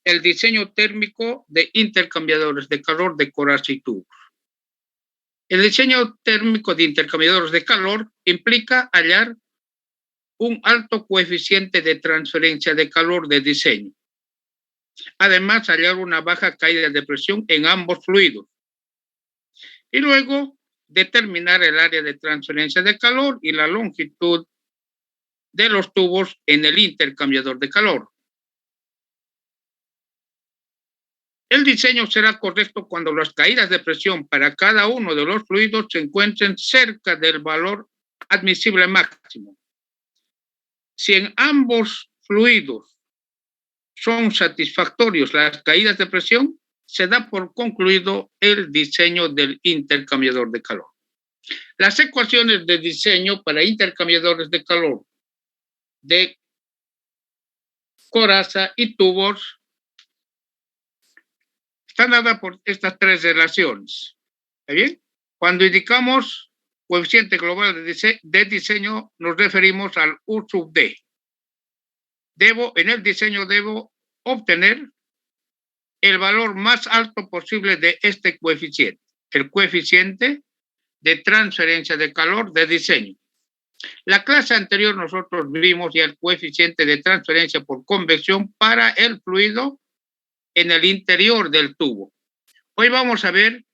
el diseño térmico de intercambiadores de calor de coraza y tubos. El diseño térmico de intercambiadores de calor implica hallar un alto coeficiente de transferencia de calor de diseño. Además, hallar una baja caída de presión en ambos fluidos. Y luego, determinar el área de transferencia de calor y la longitud de los tubos en el intercambiador de calor. El diseño será correcto cuando las caídas de presión para cada uno de los fluidos se encuentren cerca del valor admisible máximo. Si en ambos fluidos son satisfactorios las caídas de presión, se da por concluido el diseño del intercambiador de calor. Las ecuaciones de diseño para intercambiadores de calor de coraza y tubos están dadas por estas tres relaciones. ¿Está bien? Cuando indicamos coeficiente global de diseño, nos referimos al U sub D. En el diseño debo obtener el valor más alto posible de este coeficiente, el coeficiente de transferencia de calor de diseño. La clase anterior nosotros vimos ya el coeficiente de transferencia por convección para el fluido en el interior del tubo. Hoy vamos a ver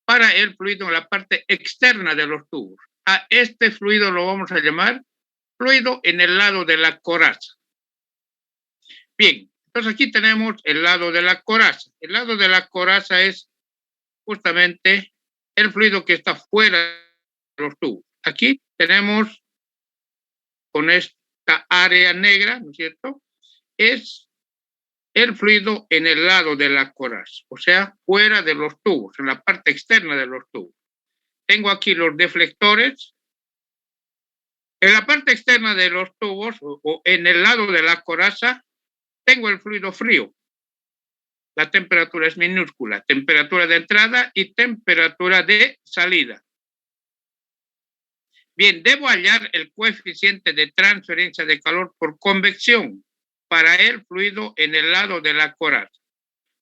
para el fluido en la parte externa de los tubos. A este fluido lo vamos a llamar fluido en el lado de la coraza. Bien, entonces aquí tenemos el lado de la coraza. El lado de la coraza es justamente el fluido que está fuera de los tubos. Aquí tenemos con esta área negra, ¿no es cierto? Es el fluido en el lado de la coraza, o sea, fuera de los tubos, en la parte externa de los tubos. Tengo aquí los deflectores. En la parte externa de los tubos o en el lado de la coraza tengo el fluido frío. La temperatura es minúscula, temperatura de entrada y temperatura de salida. Bien, debo hallar el coeficiente de transferencia de calor por convección para el fluido en el lado de la coraza.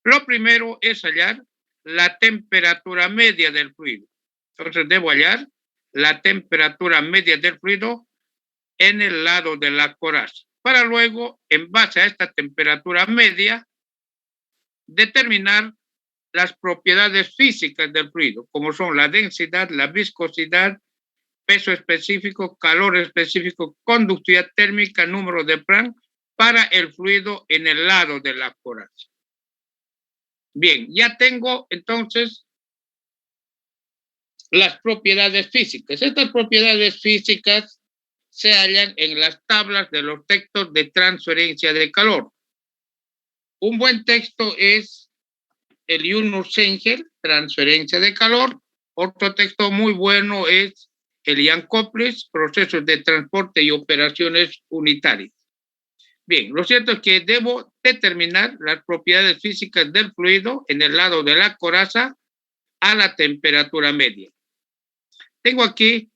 Lo primero es hallar la temperatura media del fluido. Entonces debo hallar la temperatura media del fluido en el lado de la coraza, para luego, en base a esta temperatura media, determinar las propiedades físicas del fluido, como son la densidad, la viscosidad, peso específico, calor específico, conductividad térmica, número de Planck, para el fluido en el lado de la coraza. Bien, ya tengo entonces las propiedades físicas. Estas propiedades físicas se hallan en las tablas de los textos de transferencia de calor. Un buen texto es el Yunus Engel, transferencia de calor. Otro texto muy bueno es el Jan Koplis, procesos de transporte y operaciones unitarias. Bien, lo cierto es que debo determinar las propiedades físicas del fluido en el lado de la coraza a la temperatura media. Tengo aquí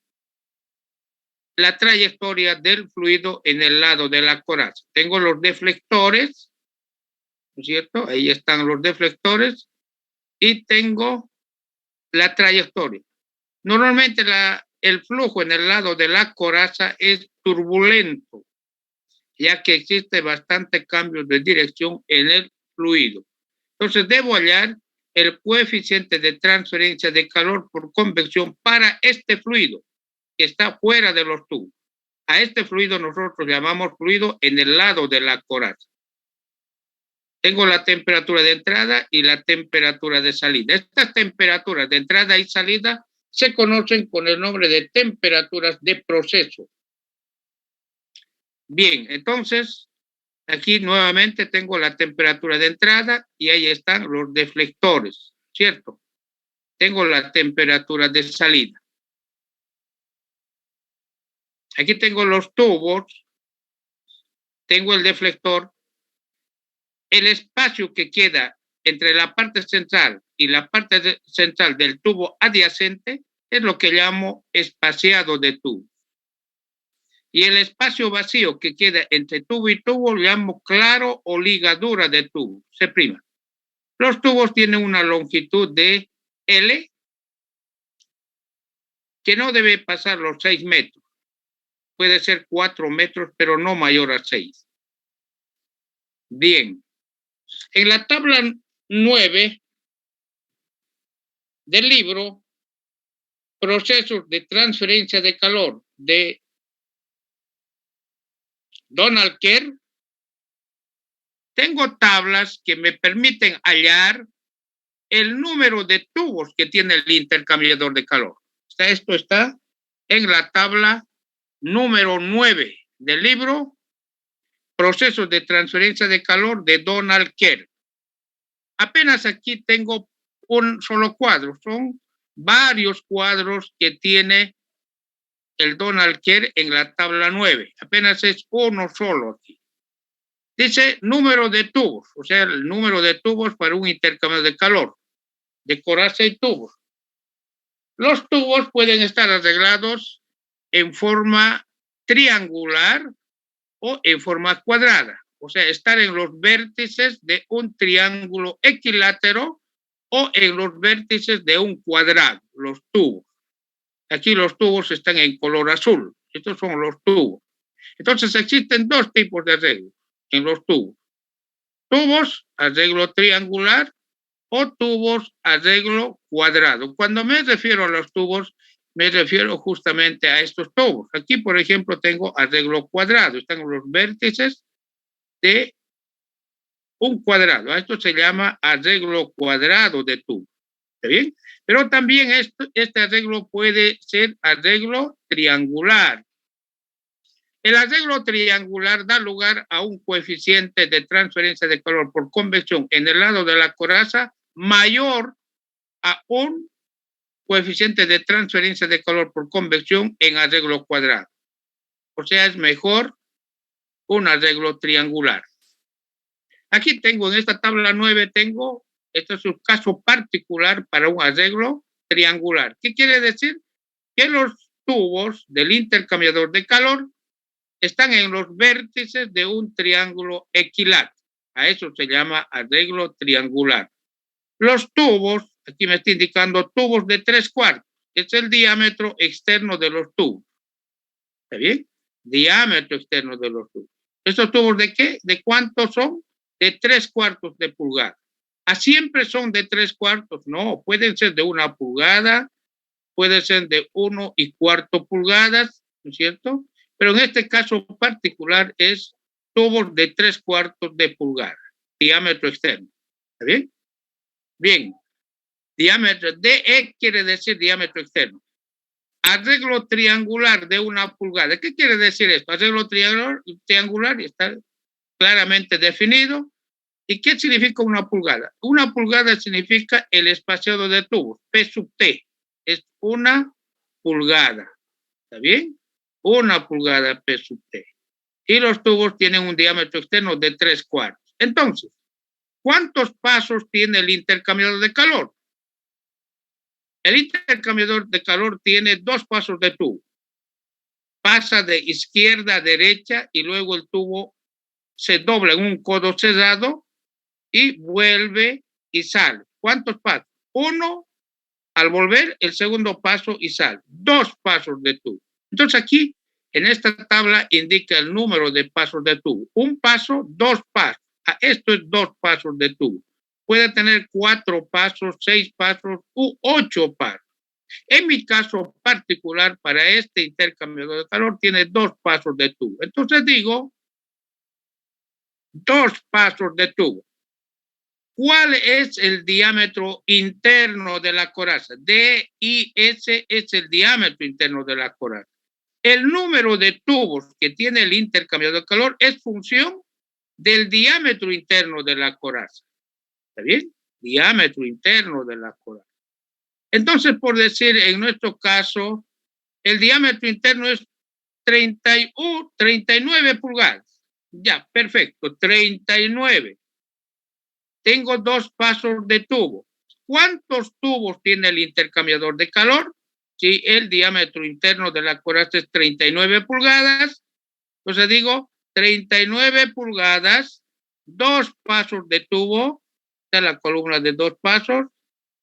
la trayectoria del fluido en el lado de la coraza. Tengo los deflectores, ¿no es cierto? Ahí están los deflectores y tengo la trayectoria. Normalmente el flujo en el lado de la coraza es turbulento, ya que existe bastante cambio de dirección en el fluido. Entonces debo hallar el coeficiente de transferencia de calor por convección para este fluido que está fuera de los tubos. A este fluido nosotros llamamos fluido en el lado de la coraza. Tengo la temperatura de entrada y la temperatura de salida. Estas temperaturas de entrada y salida se conocen con el nombre de temperaturas de proceso. Bien, entonces, aquí nuevamente tengo la temperatura de entrada y ahí están los deflectores, ¿cierto? Tengo la temperatura de salida. Aquí tengo los tubos, tengo el deflector. El espacio que queda entre la parte central y la parte central del tubo adyacente es lo que llamo espaciado de tubo. Y el espacio vacío que queda entre tubo y tubo lo llamo claro o ligadura de tubo, C'. Los tubos tienen una longitud de L que no debe pasar los 6 metros. Puede ser 4 metros, pero no mayor a 6. Bien. En la tabla 9 del libro, procesos de transferencia de calor de Donald Kerr, tengo tablas que me permiten hallar el número de tubos que tiene el intercambiador de calor. Esto está en la tabla número 9 del libro, procesos de transferencia de calor de Donald Kerr. Apenas aquí tengo un solo cuadro, son varios cuadros que tiene el Donald Kerr en la tabla 9. Apenas es uno solo aquí. Dice número de tubos, o sea, el número de tubos para un intercambio de calor, de coraza y tubos. Los tubos pueden estar arreglados en forma triangular o en forma cuadrada, o sea, estar en los vértices de un triángulo equilátero o en los vértices de un cuadrado, los tubos. Aquí los tubos están en color azul, estos son los tubos. Entonces existen dos tipos de arreglo en los tubos. Tubos, arreglo triangular, o tubos, arreglo cuadrado. Cuando me refiero a los tubos, me refiero justamente a estos tubos. Aquí, por ejemplo, tengo arreglo cuadrado. Están los vértices de un cuadrado. Esto se llama arreglo cuadrado de tubo. ¿Está bien? Pero también este arreglo puede ser arreglo triangular. El arreglo triangular da lugar a un coeficiente de transferencia de calor por convección en el lado de la coraza mayor a un coeficiente de transferencia de calor por convección en arreglo cuadrado. O sea, es mejor un arreglo triangular. Aquí tengo en esta tabla 9, este es un caso particular para un arreglo triangular. ¿Qué quiere decir? Que los tubos del intercambiador de calor están en los vértices de un triángulo equilátero. A eso se llama arreglo triangular. Los tubos, aquí me está indicando tubos de 3/4, es el diámetro externo de los tubos. ¿Está bien? Diámetro externo de los tubos. ¿Estos tubos de qué? ¿De cuántos son? De 3/4 de pulgada. ¿A siempre son de 3/4? No, pueden ser de 1 pulgada, pueden ser de 1/4 pulgadas, ¿no es cierto? Pero en este caso particular es tubos de 3/4 de pulgada, diámetro externo. ¿Está bien? Bien, diámetro, DE quiere decir diámetro externo. Arreglo triangular de 1 pulgada. ¿Qué quiere decir esto? Arreglo triangular está claramente definido. ¿Y qué significa 1 pulgada? 1 pulgada significa el espaciado de tubos, P sub T. Es 1 pulgada. ¿Está bien? 1 pulgada P sub T. Y los tubos tienen un diámetro externo de 3/4. Entonces, ¿cuántos pasos tiene el intercambiador de calor? El intercambiador de calor tiene 2 pasos de tubo. Pasa de izquierda a derecha y luego el tubo se dobla en un codo cerrado y vuelve y sale. ¿Cuántos pasos? 1 al volver, el segundo paso y sale. 2 pasos de tubo. Entonces aquí, en esta tabla, indica el número de pasos de tubo. 1 paso, 2 pasos. Esto es 2 pasos de tubo. Puede tener 4 pasos, 6 pasos u 8 pasos. En mi caso particular, para este intercambiador de calor, tiene 2 pasos de tubo. Entonces digo, 2 pasos de tubo. ¿Cuál es el diámetro interno de la coraza? DIS es el diámetro interno de la coraza. El número de tubos que tiene el intercambiador de calor es función del diámetro interno de la coraza. ¿Está bien? Diámetro interno de la coraza. Entonces, por decir, en nuestro caso, el diámetro interno es 39 pulgadas. Ya, perfecto, 39. Tengo 2 pasos de tubo. ¿Cuántos tubos tiene el intercambiador de calor? si el diámetro interno de la coraza es 39 pulgadas, entonces digo 39 pulgadas, 2 pasos de tubo, está la columna de 2 pasos,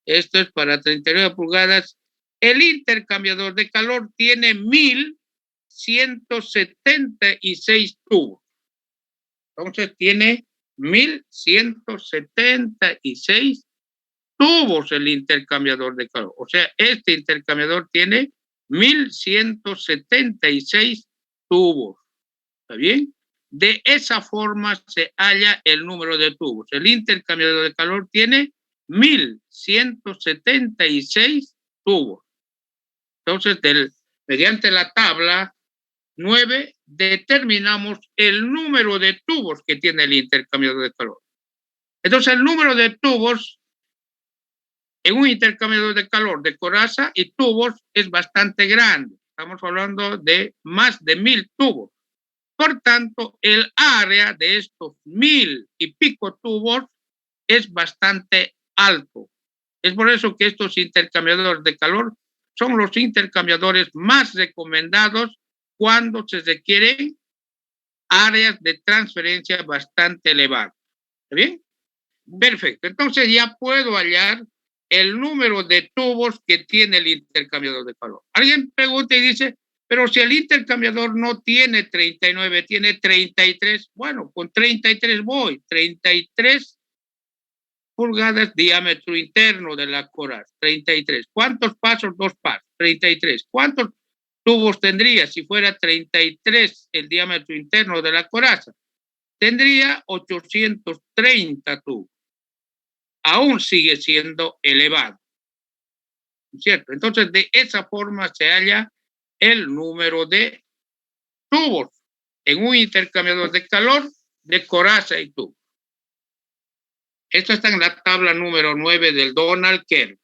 esto es para 39 pulgadas. El intercambiador de calor tiene 1176 tubos. Entonces tiene 1176 tubos el intercambiador de calor. O sea, este intercambiador tiene 1176 tubos. ¿Está bien? De esa forma se halla el número de tubos. El intercambiador de calor tiene 1176 tubos. Entonces, mediante la tabla 9, determinamos el número de tubos que tiene el intercambiador de calor. Entonces, el número de tubos en un intercambiador de calor de coraza y tubos es bastante grande. Estamos hablando de más de 1000 tubos. Por tanto, el área de estos 1000 y pico tubos es bastante alto. Es por eso que estos intercambiadores de calor son los intercambiadores más recomendados cuando se requieren áreas de transferencia bastante elevadas. ¿Está bien? Perfecto. Entonces ya puedo hallar el número de tubos que tiene el intercambiador de calor. Alguien pregunta y dice, pero si el intercambiador no tiene 39, tiene 33, bueno, con 33 voy, 33 pulgadas diámetro interno de la coraza, 33. ¿Cuántos pasos? 2 pasos, 33. ¿Cuántos tubos tendría si fuera 33 el diámetro interno de la coraza? Tendría 830 tubos. Aún sigue siendo elevado, ¿cierto? Entonces, de esa forma se halla el número de tubos en un intercambiador de calor de coraza y tubo. Esto está en la tabla número 9 del Donald Kern.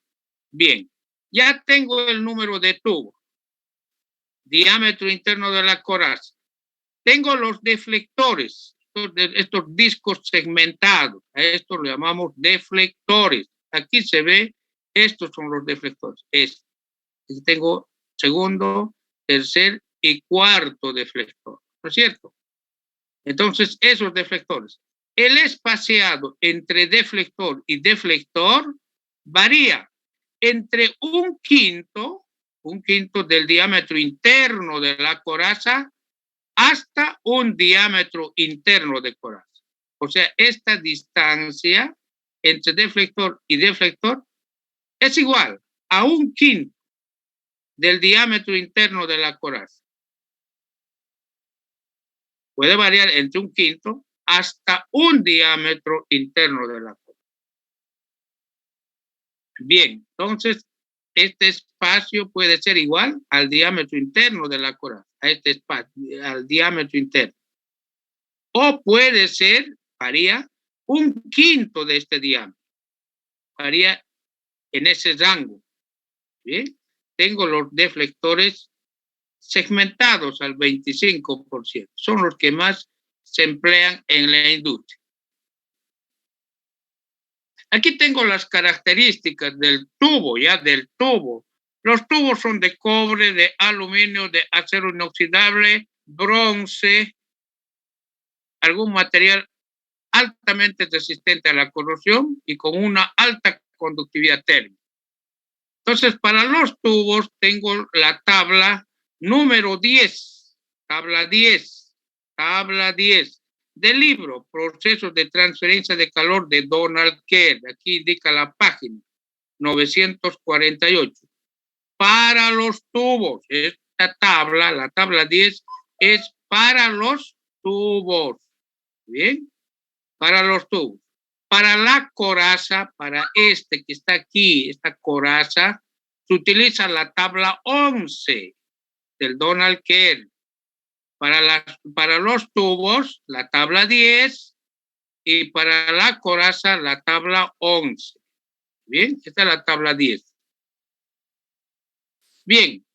Bien, ya tengo el número de tubos, diámetro interno de la coraza. Tengo los deflectores, estos discos segmentados. A esto lo llamamos deflectores. Aquí se ve, estos son los deflectores. Aquí tengo segundo, tercer y cuarto deflector, ¿no es cierto? Entonces, esos deflectores. El espaciado entre deflector y deflector varía entre un quinto del diámetro interno de la coraza hasta un diámetro interno de coraza. O sea, esta distancia entre deflector y deflector es igual a un quinto del diámetro interno de la coraza. Puede variar entre un quinto hasta un diámetro interno de la coraza. Bien, entonces este espacio puede ser igual al diámetro interno de la coraza, a este espacio, al diámetro interno. O puede ser, varía, un quinto de este diámetro. Varía en ese rango. Bien, tengo los deflectores segmentados al 25%. Son los que más se emplean en la industria. Aquí tengo las características del tubo, ya del tubo. Los tubos son de cobre, de aluminio, de acero inoxidable, bronce, algún material altamente resistente a la corrosión y con una alta conductividad térmica. Entonces, para los tubos tengo la tabla número 10, tabla 10 del libro Procesos de Transferencia de Calor de Donald Kern. Aquí indica la página 948. Para los tubos, esta tabla, la tabla 10, es para los tubos. Bien, para los tubos. Para la coraza, para este que está aquí, esta coraza, se utiliza la tabla 11 del Donald Kern. Para los tubos, la tabla 10 y para la coraza, la tabla 11. Bien, esta es la tabla 10. Bien,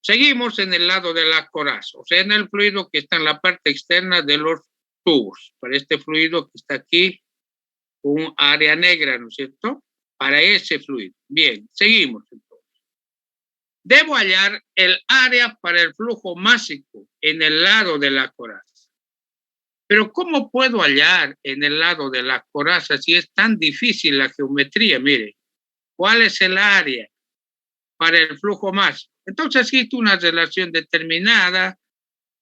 seguimos en el lado de la coraza, o sea, en el fluido que está en la parte externa de los tubos. Para este fluido que está aquí, un área negra, ¿no es cierto? Para ese fluido. Bien, seguimos entonces. Debo hallar el área para el flujo másico en el lado de la coraza. Pero ¿cómo puedo hallar en el lado de la coraza si es tan difícil la geometría? Mire, ¿cuál es el área para el flujo másico? Entonces existe una relación determinada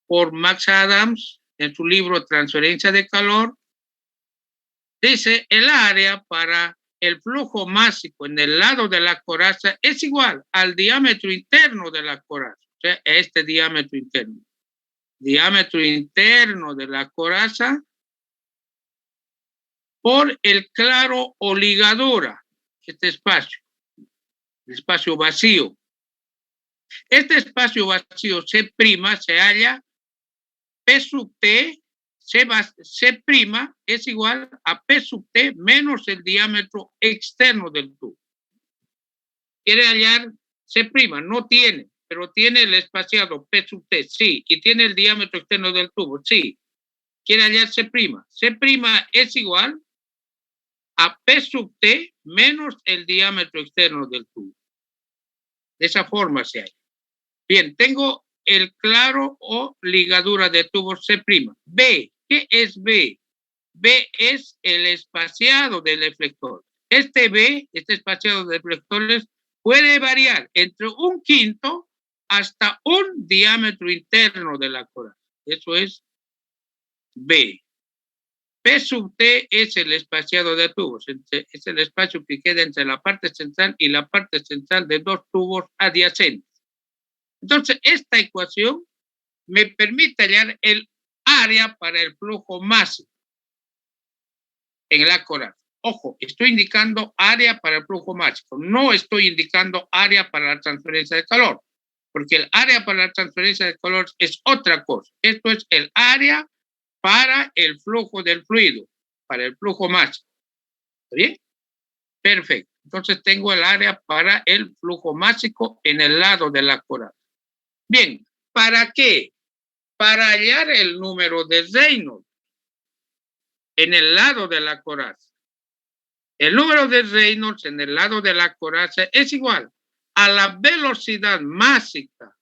por Max Adams en su libro Transferencia de Calor. Dice, el área para el flujo másico en el lado de la coraza es igual al diámetro interno de la coraza, o sea, este diámetro interno. Diámetro interno de la coraza por el claro o ligadura, este espacio, el espacio vacío. Este espacio vacío C' se halla P sub T, C' es igual a P sub T menos el diámetro externo del tubo. Quiere hallar C', no tiene, pero tiene el espaciado P sub T, sí, y tiene el diámetro externo del tubo, sí. Quiere hallar C'. C' es igual a P sub T menos el diámetro externo del tubo. De esa forma se halla. Bien, tengo el claro o ligadura de tubo C'. B, ¿qué es B? B es el espaciado del deflector. Este B, este espaciado de deflectores, puede variar entre 1/5 hasta un diámetro interno de la coraza. Eso es B. P sub T es el espaciado de tubos, es el espacio que queda entre la parte central y la parte central de dos tubos adyacentes. Entonces, esta ecuación me permite hallar el área para el flujo máximo en la coraza. Ojo, estoy indicando área para el flujo máximo, no estoy indicando área para la transferencia de calor, porque el área para la transferencia de calor es otra cosa. Esto es el área para el flujo del fluido, para el flujo máximo. ¿Está bien? Perfecto. Entonces tengo el área para el flujo máximo en el lado de la coraza. Bien, ¿para qué? Para hallar el número de Reynolds en el lado de la coraza. El número de Reynolds en el lado de la coraza es igual a la velocidad máxima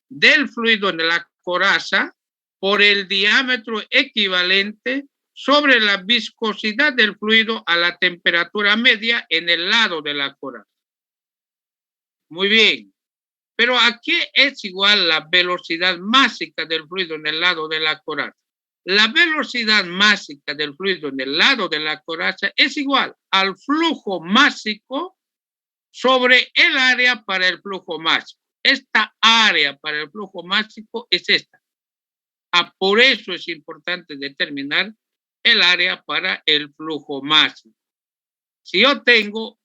del fluido en la coraza por el diámetro equivalente sobre la viscosidad del fluido a la temperatura media en el lado de la coraza. Muy bien. Pero ¿a qué es igual la velocidad máxima del fluido en el lado de la coraza? La velocidad máxima del fluido en el lado de la coraza es igual al flujo máximo sobre el área para el flujo máximo. Esta área para el flujo máximo es esta. Por eso es importante determinar el área para el flujo máximo. Si yo tengo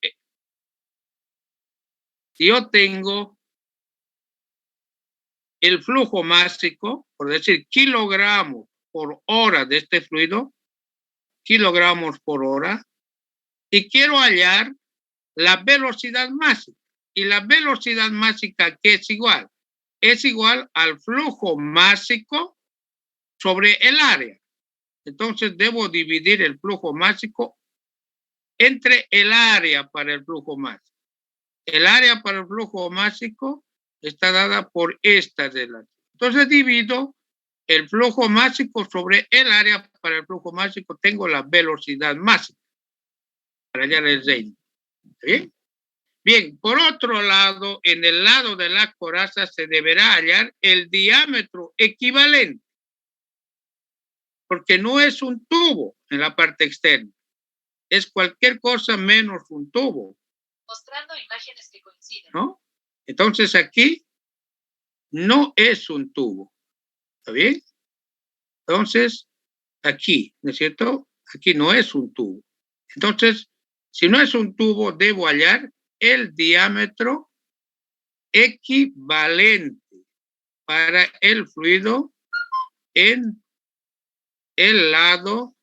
el flujo máximo, por decir kilogramos por hora de este fluido, kilogramos por hora, y quiero hallar la velocidad máxima. Y la velocidad máxima, ¿qué es igual? Es igual al flujo máximo sobre el área. Entonces debo dividir el flujo máximo entre el área para el flujo máximo. El área para el flujo máximo está dada por esta relación. Entonces divido el flujo máximo sobre el área para el flujo máximo. Tengo la velocidad máxima para hallar el Reynolds. ¿Bien? Bien, por otro lado, en el lado de la coraza se deberá hallar el diámetro equivalente, porque no es un tubo en la parte externa, es cualquier cosa menos un tubo. Mostrando imágenes que coinciden. ¿No? Entonces aquí no es un tubo. ¿Está bien? Entonces, aquí, ¿no es cierto? Aquí no es un tubo. Entonces, si no es un tubo, debo hallar el diámetro equivalente para el fluido en el lado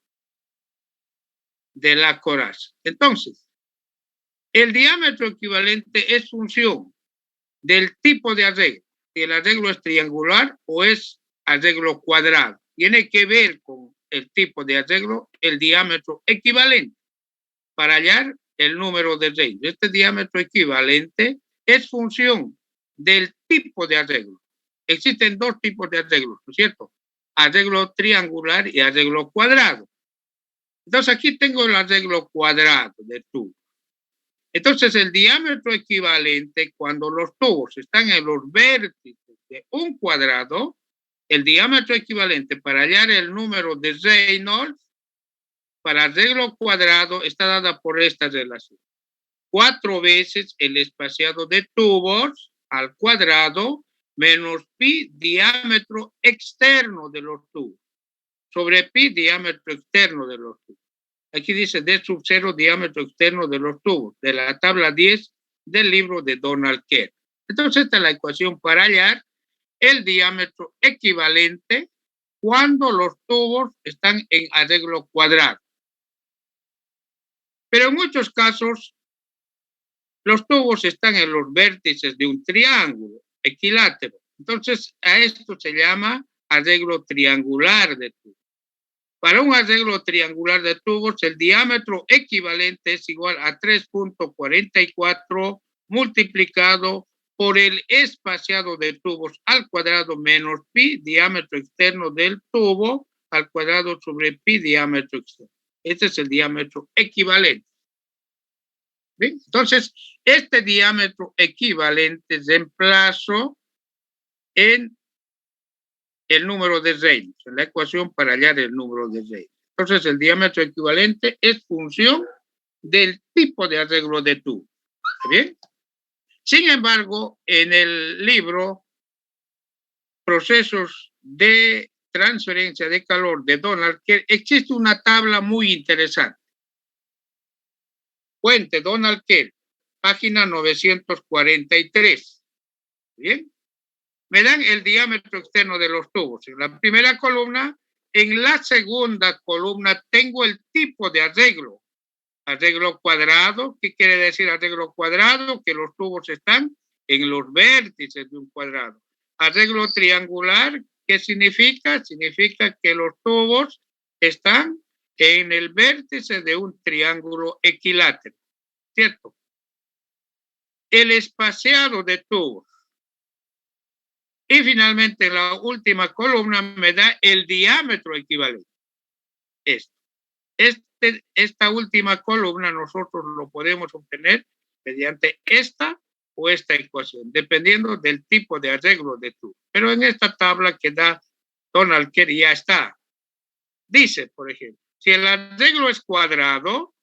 de la coraza. Entonces, el diámetro equivalente es función del tipo de arreglo. Si el arreglo es triangular o es arreglo cuadrado. Tiene que ver con el tipo de arreglo, el diámetro equivalente para hallar el número de Reynolds. Este diámetro equivalente es función del tipo de arreglo. Existen dos tipos de arreglos, ¿no es cierto? Arreglo triangular y arreglo cuadrado. Entonces aquí tengo el arreglo cuadrado del tubo. Entonces el diámetro equivalente cuando los tubos están en los vértices de un cuadrado, el diámetro equivalente para hallar el número de Reynolds para arreglo cuadrado está dada por esta relación. 4 veces el espaciado de tubos al cuadrado menos pi diámetro externo de los tubos sobre pi diámetro externo de los tubos. Aquí dice D sub 0 diámetro externo de los tubos, de la tabla 10 del libro de Donald Kerr. Entonces esta es la ecuación para hallar el diámetro equivalente cuando los tubos están en arreglo cuadrado. Pero en muchos casos los tubos están en los vértices de un triángulo equilátero. Entonces a esto se llama arreglo triangular de tubos. Para un arreglo triangular de tubos, el diámetro equivalente es igual a 3.44 multiplicado por el espaciado de tubos al cuadrado menos pi diámetro externo del tubo al cuadrado sobre pi diámetro externo. Este es el diámetro equivalente. ¿Bien? Entonces, este diámetro equivalente reemplazo en el número de Reynolds, en la ecuación para hallar el número de Reynolds. Entonces, el diámetro equivalente es función del tipo de arreglo de tubo. ¿Bien? Sin embargo, en el libro Procesos de transferencia de calor de Donald Kerr existe una tabla muy interesante. Fuente Donald Kerr, página 943. ¿Bien? Me dan el diámetro externo de los tubos en la primera columna. En la segunda columna tengo el tipo de arreglo. Arreglo cuadrado. ¿Qué quiere decir arreglo cuadrado? Que los tubos están en los vértices de un cuadrado. Arreglo triangular. ¿Qué significa? Significa que los tubos están en el vértice de un triángulo equilátero. ¿Cierto? El espaciado de tubos. Y finalmente la última columna me da el diámetro equivalente. Esta última columna nosotros lo podemos obtener mediante esta o esta ecuación, dependiendo del tipo de arreglo de tubo. Pero en esta tabla que da Donald Kerr ya está. Dice, por ejemplo, si el arreglo es cuadrado,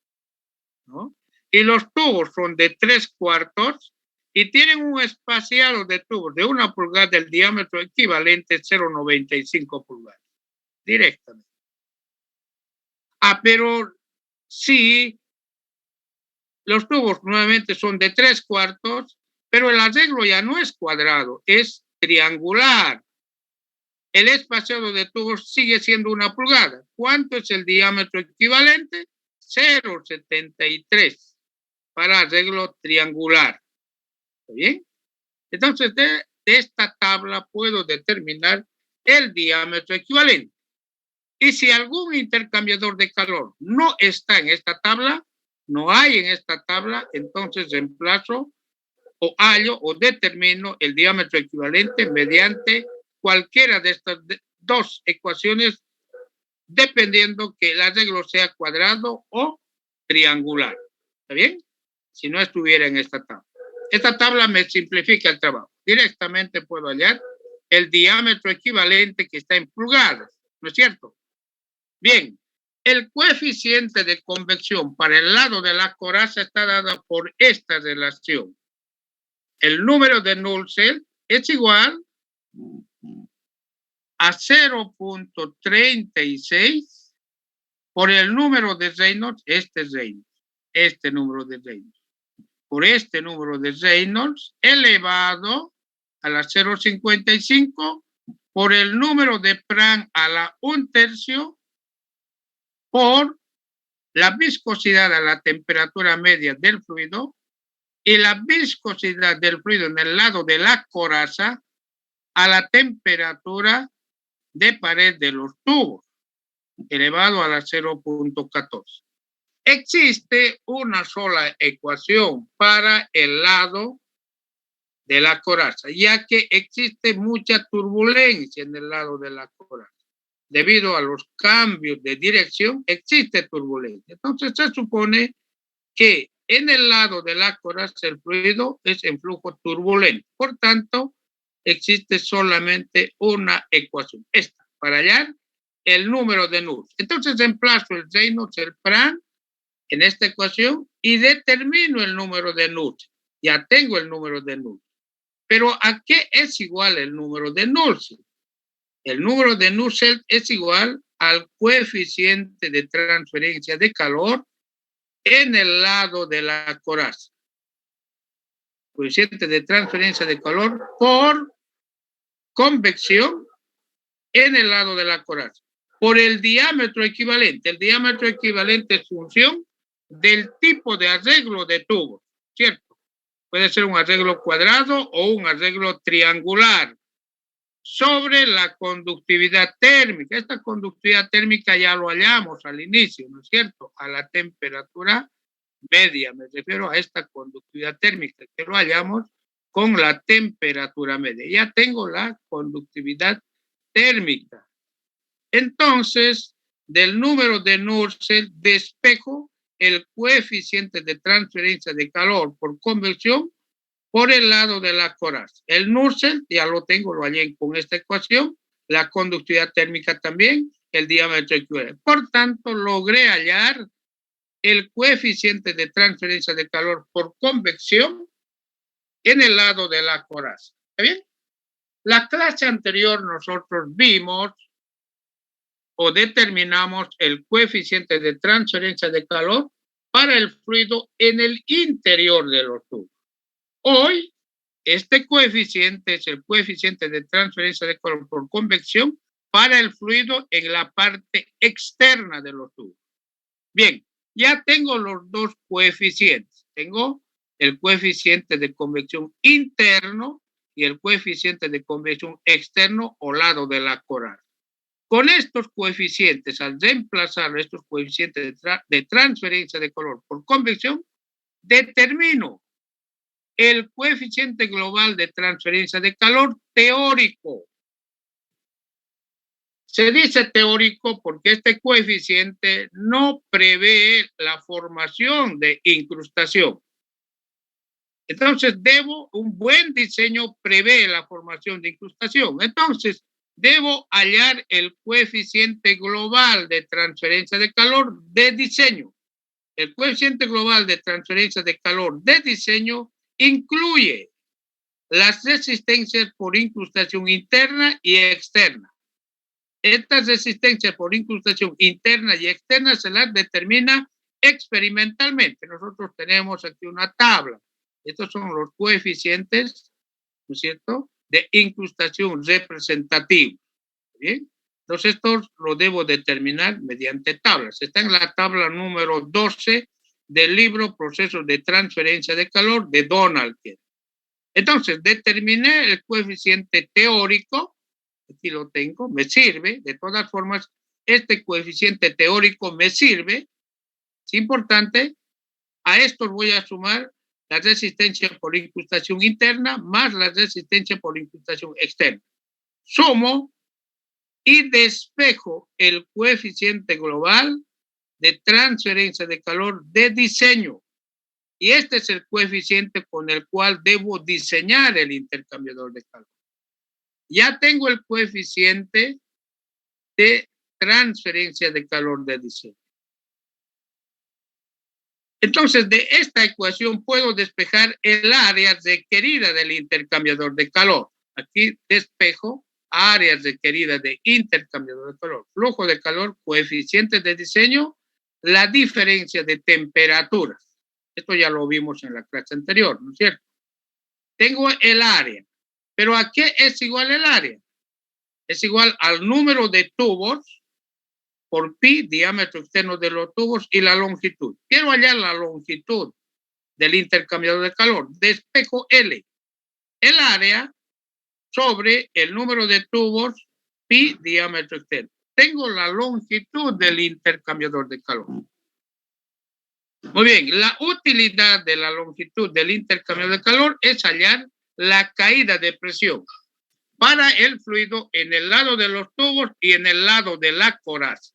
¿no? Y los tubos son de 3/4, y tienen un espaciado de tubos de 1 pulgada del diámetro equivalente 0,95 pulgadas. Directamente. Pero si los tubos nuevamente son de 3/4, pero el arreglo ya no es cuadrado, es triangular. El espaciado de tubos sigue siendo 1 pulgada. ¿Cuánto es el diámetro equivalente? 0,73 para arreglo triangular. ¿Está bien? Entonces, de esta tabla puedo determinar el diámetro equivalente. Y si algún intercambiador de calor no está en esta tabla, no hay en esta tabla, entonces reemplazo o hallo o determino el diámetro equivalente mediante cualquiera de estas dos ecuaciones, dependiendo que el arreglo sea cuadrado o triangular. ¿Está bien? Si no estuviera en esta tabla. Esta tabla me simplifica el trabajo. Directamente puedo hallar el diámetro equivalente que está en pulgadas, ¿no es cierto? Bien, el coeficiente de convección para el lado de la coraza está dado por esta relación. El número de Nulsel es igual a 0,36 por el número de Reynolds, este número de Reynolds. Por este número de Reynolds elevado a la 0,55 por el número de Prandtl a la 1/3 por la viscosidad a la temperatura media del fluido y la viscosidad del fluido en el lado de la coraza a la temperatura de pared de los tubos, elevado a la 0,14. Existe una sola ecuación para el lado de la coraza, ya que existe mucha turbulencia en el lado de la coraza. Debido a los cambios de dirección, existe turbulencia. Entonces se supone que en el lado de la coraza el fluido es en flujo turbulento. Por tanto, existe solamente una ecuación, esta, para hallar el número de Nurse. Entonces emplazo el Reynolds, el Pran, en esta ecuación y determino el número de Nurse. Ya tengo el número de Nurse. Pero ¿a qué es igual el número de Nurse? El número de Nusselt es igual al coeficiente de transferencia de calor en el lado de la coraza. Coeficiente de transferencia de calor por convección en el lado de la coraza. Por el diámetro equivalente. El diámetro equivalente es función del tipo de arreglo de tubo, ¿cierto? Puede ser un arreglo cuadrado o un arreglo triangular. Sobre la conductividad térmica. Esta conductividad térmica ya lo hallamos al inicio, ¿no es cierto? A la temperatura media, me refiero a esta conductividad térmica, que lo hallamos con la temperatura media. Ya tengo la conductividad térmica. Entonces, del número de Nurse despejo el coeficiente de transferencia de calor por convección por el lado de la coraza. El Nurse ya lo tengo, lo hallé con esta ecuación, la conductividad térmica también, el diámetro equivalente. Por tanto, logré hallar el coeficiente de transferencia de calor por convección en el lado de la coraza. ¿Está bien? La clase anterior nosotros vimos o determinamos el coeficiente de transferencia de calor para el fluido en el interior de los tubos. Hoy, este coeficiente es el coeficiente de transferencia de calor por convección para el fluido en la parte externa de los tubos. Bien, ya tengo los dos coeficientes. Tengo el coeficiente de convección interno y el coeficiente de convección externo o lado de la coraza. Con estos coeficientes, al reemplazar estos coeficientes de transferencia de calor por convección, determino el coeficiente global de transferencia de calor teórico. Se dice teórico porque este coeficiente no prevé la formación de incrustación. Entonces, un buen diseño prevé la formación de incrustación. Entonces, debo hallar el coeficiente global de transferencia de calor de diseño. El coeficiente global de transferencia de calor de diseño incluye las resistencias por incrustación interna y externa. Estas resistencias por incrustación interna y externa se las determina experimentalmente. Nosotros tenemos aquí una tabla. Estos son los coeficientes, ¿no es cierto?, de incrustación representativos. ¿Bien? Entonces, estos lo debo determinar mediante tablas. Está en la tabla número 12 del libro Procesos de Transferencia de Calor de Donald. Entonces, determiné el coeficiente teórico. Aquí lo tengo, me sirve. De todas formas, este coeficiente teórico me sirve. Es importante. A estos voy a sumar la resistencia por incrustación interna más la resistencia por incrustación externa. Sumo y despejo el coeficiente global de transferencia de calor de diseño. Y este es el coeficiente con el cual debo diseñar el intercambiador de calor. Ya tengo el coeficiente de transferencia de calor de diseño. Entonces, de esta ecuación puedo despejar el área requerida del intercambiador de calor. Aquí despejo áreas requeridas de intercambiador de calor. Flujo de calor, coeficiente de diseño, la diferencia de temperaturas. Esto ya lo vimos en la clase anterior, ¿no es cierto? Tengo el área. ¿Pero a qué es igual el área? Es igual al número de tubos por pi, diámetro externo de los tubos, y la longitud. Quiero hallar la longitud del intercambiador de calor. Despejo L. El área sobre el número de tubos, pi, diámetro externo. Tengo la longitud del intercambiador de calor. Muy bien, la utilidad de la longitud del intercambiador de calor es hallar la caída de presión para el fluido en el lado de los tubos y en el lado de la coraza.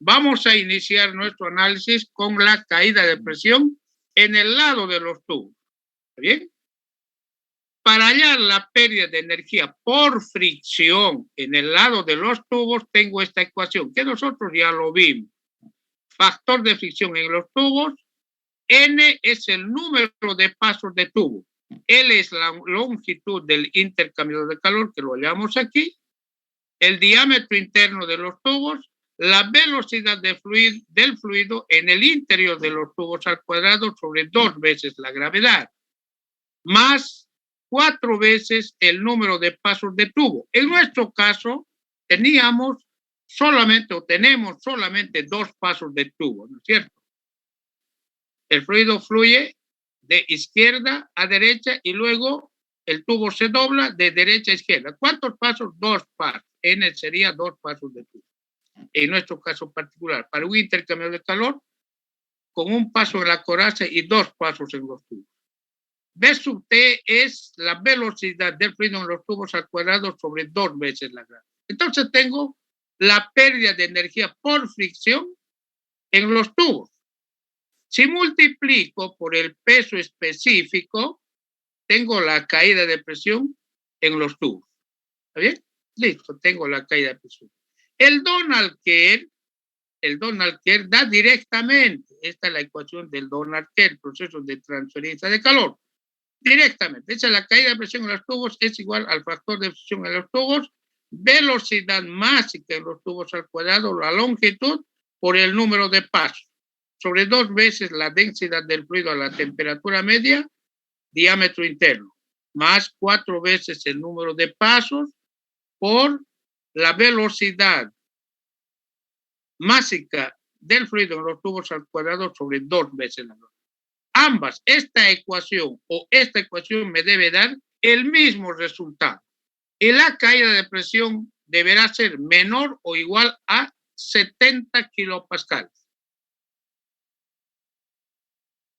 Vamos a iniciar nuestro análisis con la caída de presión en el lado de los tubos. ¿Está bien? Para hallar la pérdida de energía por fricción en el lado de los tubos, tengo esta ecuación que nosotros ya lo vimos. Factor de fricción en los tubos, N es el número de pasos de tubo. L es la longitud del intercambiador de calor, que lo hallamos aquí. El diámetro interno de los tubos, la velocidad del fluido en el interior de los tubos al cuadrado sobre 2 veces la gravedad, más 4 veces el número de pasos de tubo. En nuestro caso, tenemos solamente 2 pasos de tubo, ¿no es cierto? El fluido fluye de izquierda a derecha y luego el tubo se dobla de derecha a izquierda. ¿Cuántos pasos? 2 pasos. N sería 2 pasos de tubo. En nuestro caso particular, para un intercambio de calor, con 1 paso en la coraza y 2 pasos en los tubos. V sub T es la velocidad del fluido en los tubos al cuadrado sobre 2 veces la gravedad. Entonces tengo la pérdida de energía por fricción en los tubos. Si multiplico por el peso específico, tengo la caída de presión en los tubos. ¿Está bien? Listo, tengo la caída de presión. El Donald Kerr da directamente, esta es la ecuación del Donald Kerr, proceso de transferencia de calor. Directamente, esa es la caída de presión en los tubos, es igual al factor de fricción en los tubos, velocidad máxima en los tubos al cuadrado, la longitud por el número de pasos, sobre 2 veces la densidad del fluido a la temperatura media, diámetro interno, más 4 veces el número de pasos por la velocidad máxima del fluido en los tubos al cuadrado sobre 2 veces la velocidad. Ambas, esta ecuación me debe dar el mismo resultado. Y la caída de presión deberá ser menor o igual a 70 kilopascales.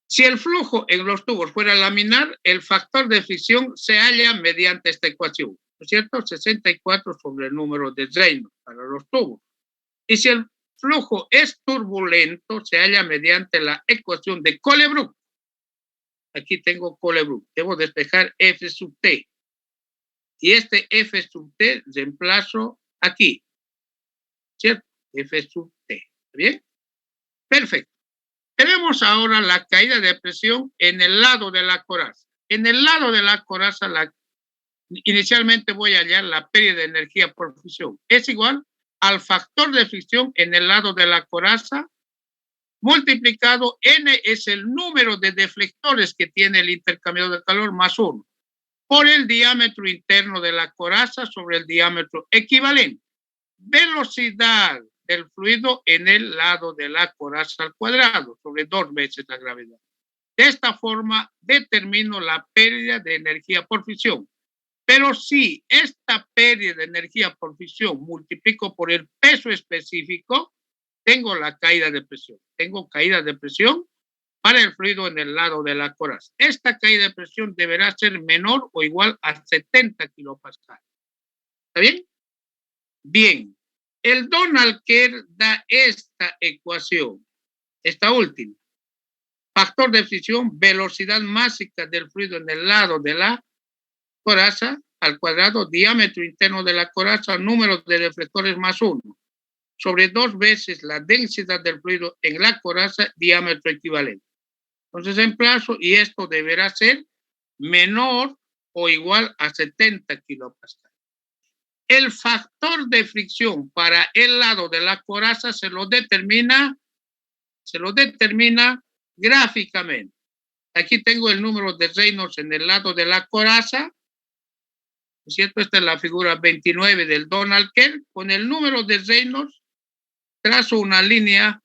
Si el flujo en los tubos fuera laminar, el factor de fricción se halla mediante esta ecuación, ¿no es cierto? 64 sobre el número de Reynolds para los tubos. Y si el flujo es turbulento, se halla mediante la ecuación de Colebrook. Aquí tengo Colebrook. Debo despejar F sub T. Y este F sub T reemplazo aquí. ¿Cierto? F sub T. ¿Está bien? Perfecto. Tenemos ahora la caída de presión en el lado de la coraza. En el lado de la coraza, inicialmente voy a hallar la pérdida de energía por fricción. Es igual al factor de fricción en el lado de la coraza multiplicado, N es el número de deflectores que tiene el intercambiador de calor más 1, por el diámetro interno de la coraza sobre el diámetro equivalente. Velocidad del fluido en el lado de la coraza al cuadrado, sobre 2 veces la gravedad. De esta forma determino la pérdida de energía por fricción. Pero si esta pérdida de energía por fricción multiplico por el peso específico, tengo la caída de presión. Tengo caída de presión para el fluido en el lado de la coraza. Esta caída de presión deberá ser menor o igual a 70 kilopascales. ¿Está bien? Bien. El Donald Kerr da esta ecuación, esta última. Factor de fricción, velocidad máxima del fluido en el lado de la coraza al cuadrado, diámetro interno de la coraza, número de deflectores más 1, sobre 2 veces la densidad del fluido en la coraza, diámetro equivalente. Entonces emplazo y esto deberá ser menor o igual a 70 kilopascales. El factor de fricción para el lado de la coraza se lo determina gráficamente. Aquí tengo el número de Reynolds en el lado de la coraza, ¿no es cierto? Esta es la figura 29 del Donald Kerr. Con el número de Reynolds trazo una línea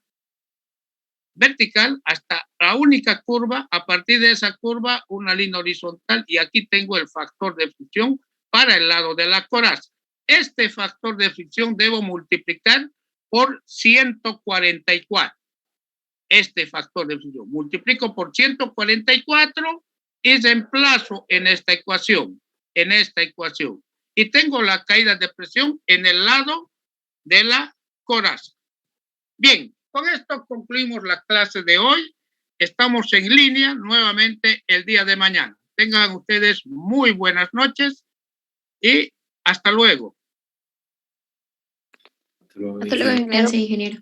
vertical hasta la única curva. A partir de esa curva, una línea horizontal, y aquí tengo el factor de fricción para el lado de la coraza. Este factor de fricción debo multiplicar por 144. Este factor de fricción multiplico por 144 y reemplazo en esta ecuación. Y tengo la caída de presión en el lado de la coraza. Bien, con esto concluimos la clase de hoy. Estamos en línea nuevamente el día de mañana. Tengan ustedes muy buenas noches y hasta luego. Hasta luego, gracias, ingeniero.